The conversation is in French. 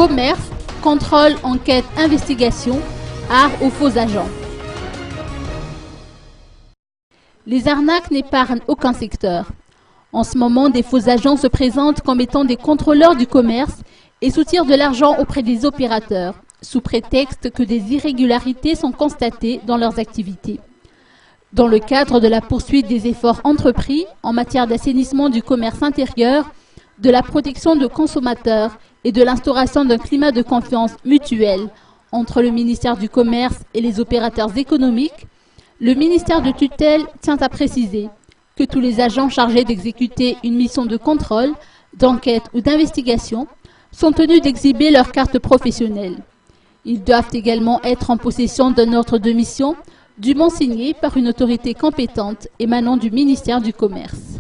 commerce, contrôle, enquête, investigation, art aux faux agents. Les arnaques n'épargnent aucun secteur. En ce moment, des faux agents se présentent comme étant des contrôleurs du commerce et soutirent de l'argent auprès des opérateurs, sous prétexte que des irrégularités sont constatées dans leurs activités. Dans le cadre de la poursuite des efforts entrepris en matière d'assainissement du commerce intérieur, de la protection de consommateurs et de l'instauration d'un climat de confiance mutuelle entre le ministère du Commerce et les opérateurs économiques, le ministère de tutelle tient à préciser que tous les agents chargés d'exécuter une mission de contrôle, d'enquête ou d'investigation sont tenus d'exhiber leur carte professionnelle. Ils doivent également être en possession d'un ordre de mission dûment signé par une autorité compétente émanant du ministère du Commerce.